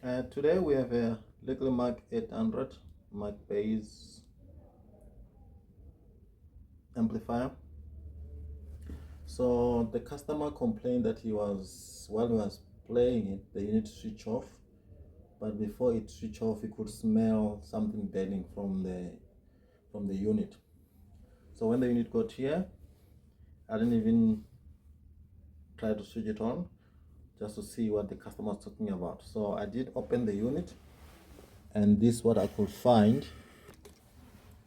Today we have a little Mark 800 Markbass amplifier. So the customer complained that while he was playing it, the unit switch off, but before it switch off, he could smell something burning from the unit. So when the unit got here, I didn't even try to switch it on just to see what the customer was talking about. So I did open the unit, and this is what I could find.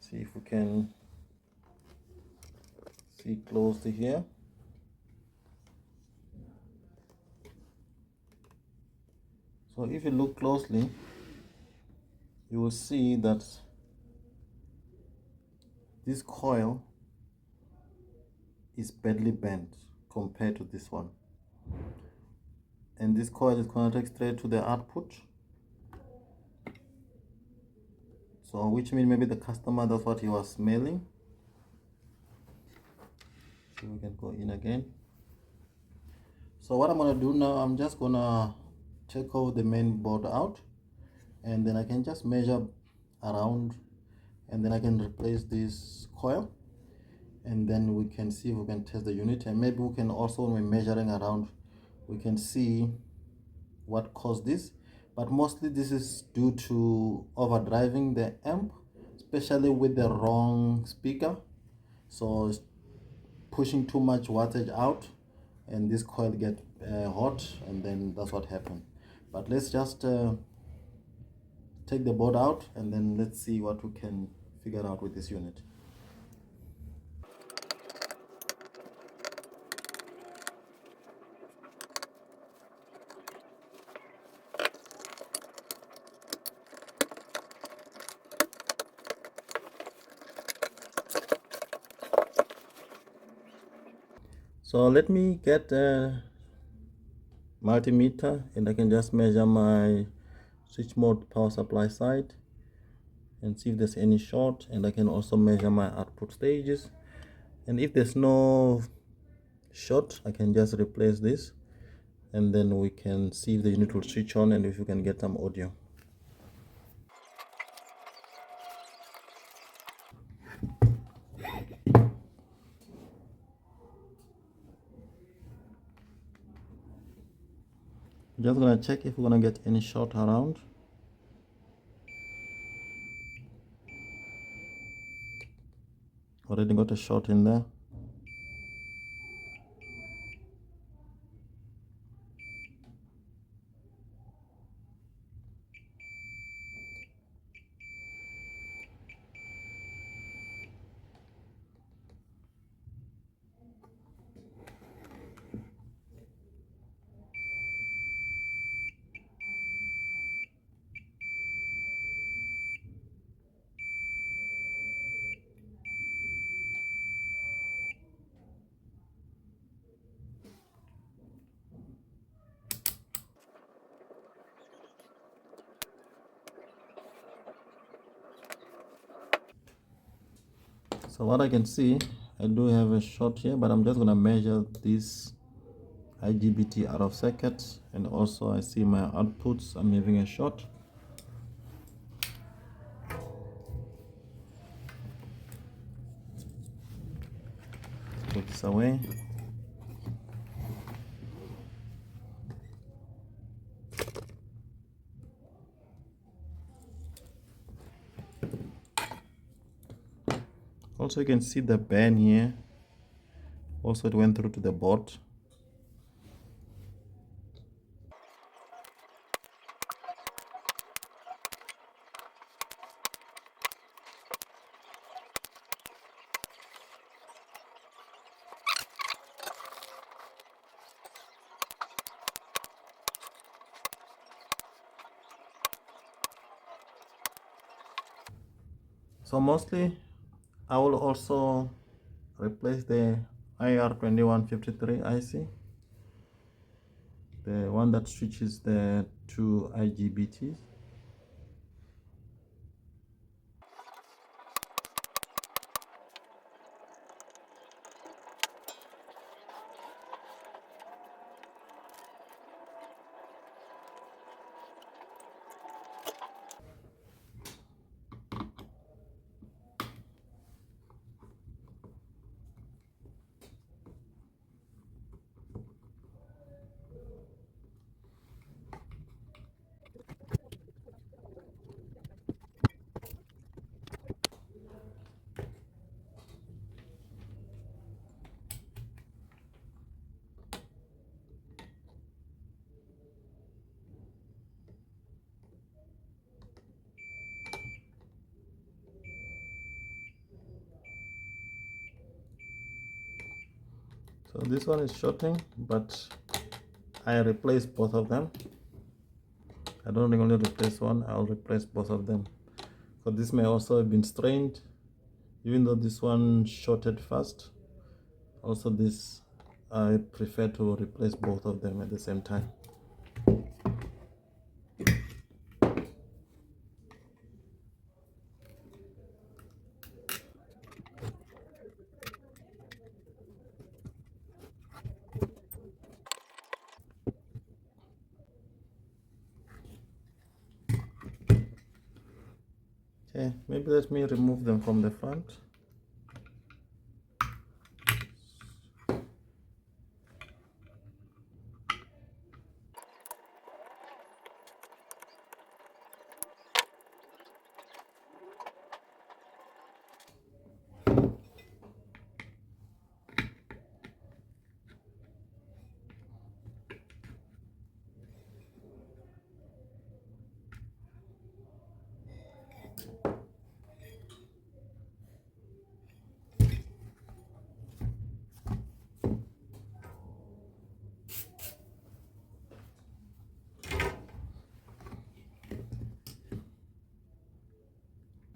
See if we can see close to here. So if you look closely, you will see that this coil is badly bent compared to this one, and this coil is connected straight to the output, so which means maybe the customer, that's what he was smelling. So we can go in again. So what I'm gonna do now, I'm just gonna take off the main board out, and then I can just measure around, and then I can replace this coil, and then we can see if we can test the unit, and maybe we can also, when we're measuring around, we can see what caused this. But mostly this is due to overdriving the amp, especially with the wrong speaker. So it's pushing too much wattage out, and this coil get hot, and then that's what happened. But let's just take the board out, and then let's see what we can figure out with this unit. So let me get a multimeter, and I can just measure my switch mode power supply side and see if there's any short, and I can also measure my output stages, and if there's no short, I can just replace this, and then we can see if the unit will switch on and if we can get some audio. Just gonna check if we're gonna get any short around. Already got a short in there. So what I can see, I do have a short here, but I'm just gonna measure this IGBT out of circuit, and also I see my outputs, I'm having a short. Put this away. Also you can see the band here, also it went through to the board. So mostly I will also replace the IR2153 IC, the one that switches the two IGBTs. So this one is shorting, but I replace both of them. I don't only replace one, I'll replace both of them. So this may also have been strained, even though this one shorted first. Also this, I prefer to replace both of them at the same time. Okay, maybe let me remove them from the front.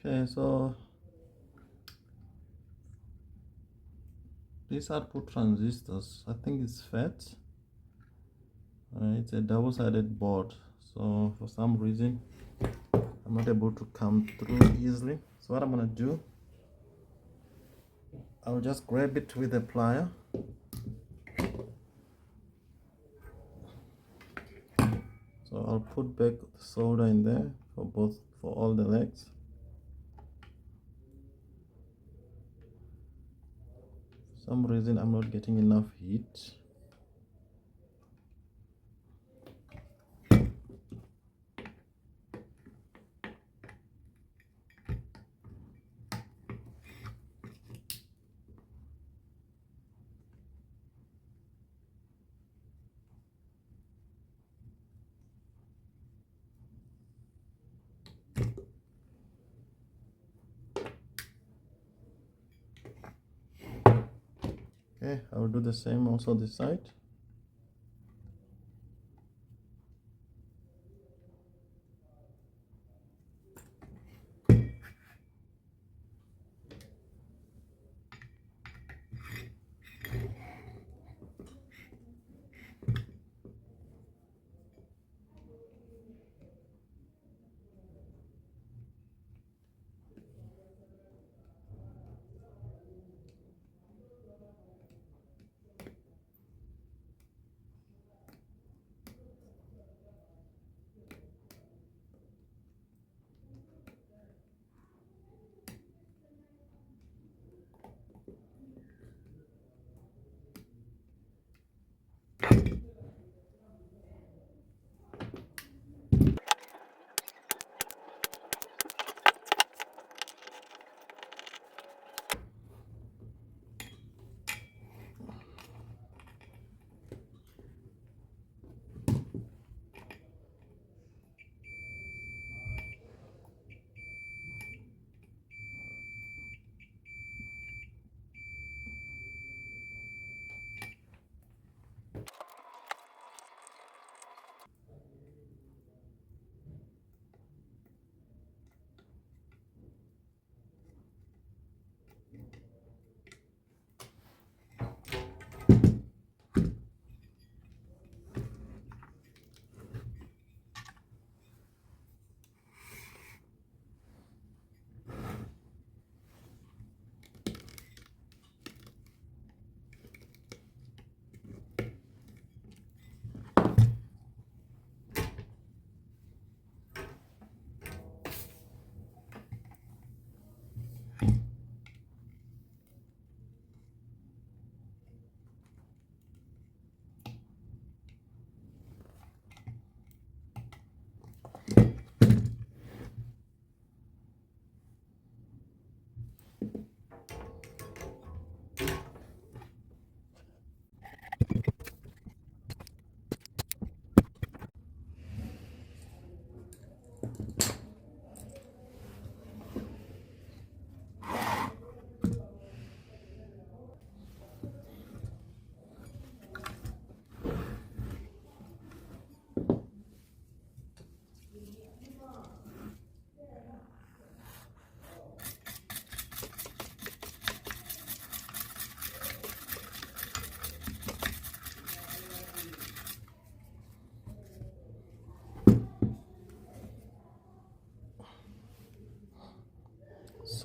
Okay, so these output transistors, I think it's FET. It's a double-sided board, so for some reason I'm not able to come through easily. So what I'm gonna do, I'll just grab it with a plier. So I'll put back the solder in there for all the legs. For some reason I'm not getting enough heat. Okay, I will do the same also this side.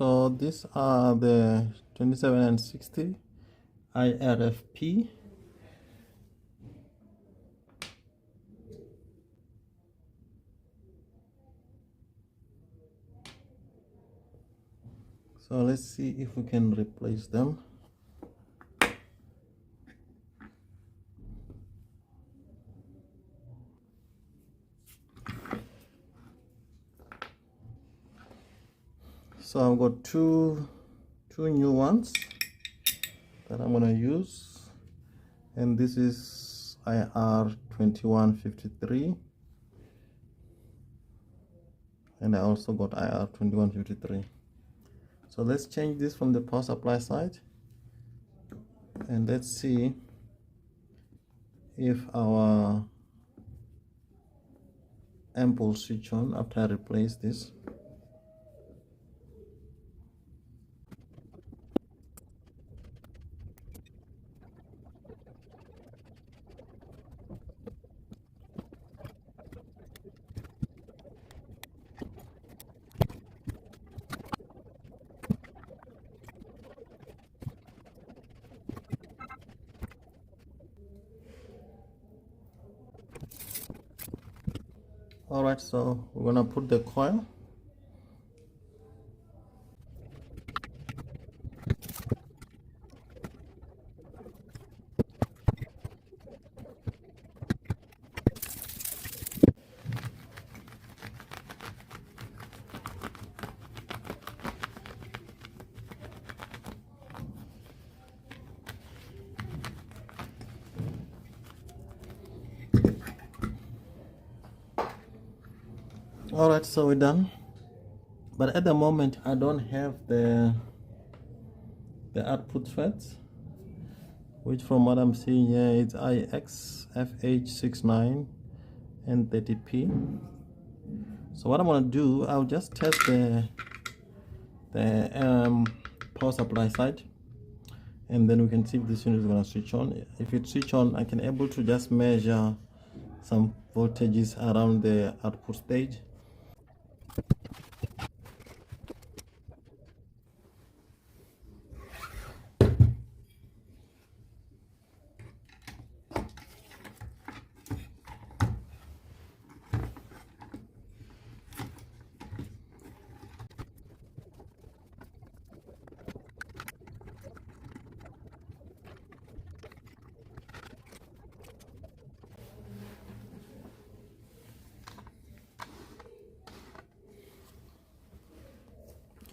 so these are the 27 and 60 IRFP. So let's see if we can replace them. So I've got two new ones that I'm gonna use, and this is IR 2153, and I also got IR 2153. So let's change this from the power supply side, and let's see if our amp will switch on after I replace this. Alright, so we're gonna put the coil. Alright, so we're done, but at the moment I don't have the output threads, which from what I'm seeing here it's IX FH69 and 30P. So what I'm gonna do, I'll just test the power supply side, and then we can see if this unit is gonna switch on. If it switch on, I can able to just measure some voltages around the output stage.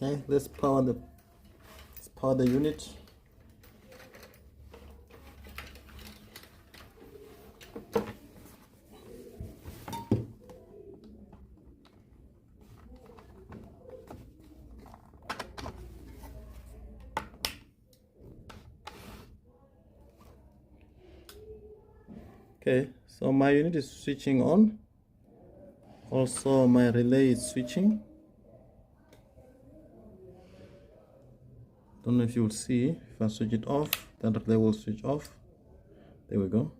Okay, let's power the unit. Okay, so my unit is switching on. Also my relay is switching. Don't know if you will see. If I switch it off, then relay will switch off. There we go.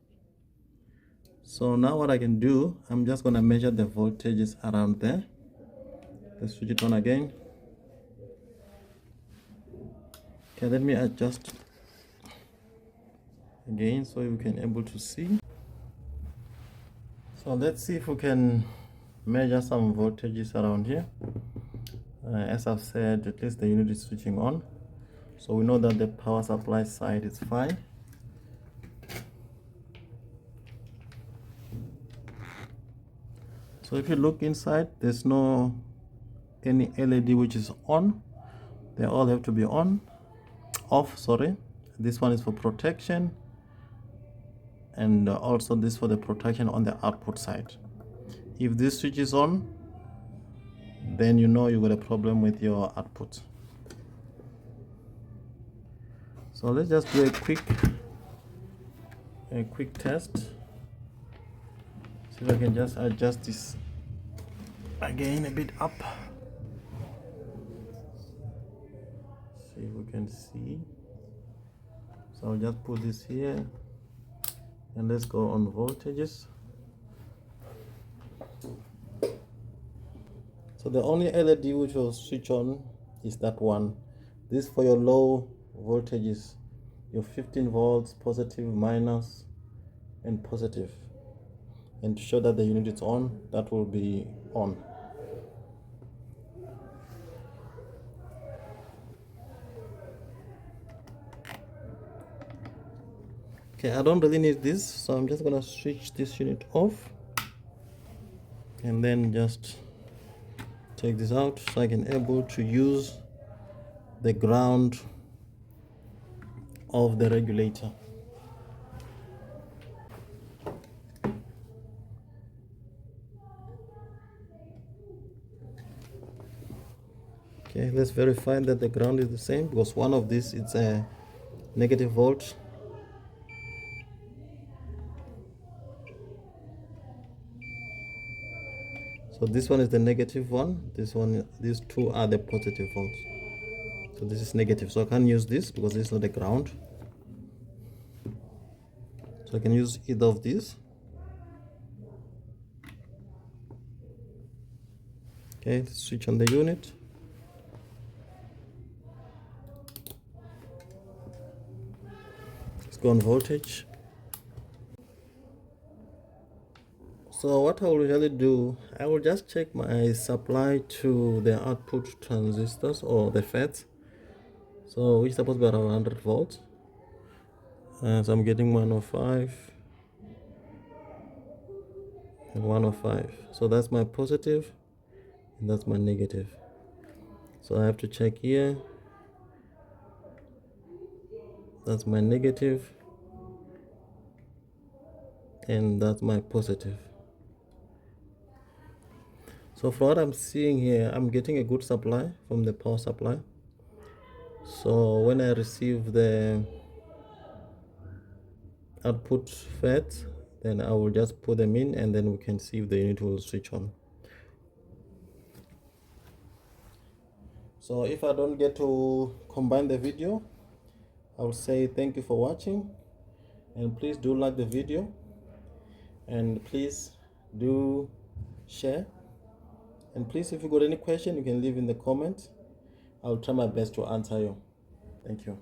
So now what I can do, I'm just gonna measure the voltages around there. Let's switch it on again. Okay, let me adjust again so you can able to see. So let's see if we can measure some voltages around here. As I've said, at least the unit is switching on, so we know that the power supply side is fine. So if you look inside, there's no any LED which is on. They all have to be off, sorry. This one is for protection, and also this for the protection on the output side. If this switch is on, then you know you got a problem with your output. So let's just do a quick test. See if I can just adjust this again a bit up. See if we can see. So I'll just put this here, and let's go on voltages. So the only LED which will switch on is that one. This for your low voltages, your 15 volts, positive, minus, and positive. And to show that the unit is on, that will be on. Okay, I don't really need this, so I'm just gonna switch this unit off and then just take this out so I can able to use the ground of the regulator. Okay, let's verify that the ground is the same, because one of these it's a negative volt. So this one is the negative one, this one, these two are the positive volts. So this is negative, so I can't use this because this is not the ground. So I can use either of these. Okay, let's switch on the unit. Let's go on voltage. So what I will usually do, I will just check my supply to the output transistors or the FETs. So which is supposed to be around 100 volts. So I'm getting 105 and 105. So that's my positive and that's my negative. So I have to check here. That's my negative and that's my positive. So for what I'm seeing here, I'm getting a good supply from the power supply. So when I receive the output FETs, then I will just put them in and then we can see if the unit will switch on. So if I don't get to combine the video, I will say thank you for watching, and please do like the video, and please do share, and please, if you got any question, you can leave in the comments. I'll try my best to answer you. Thank you.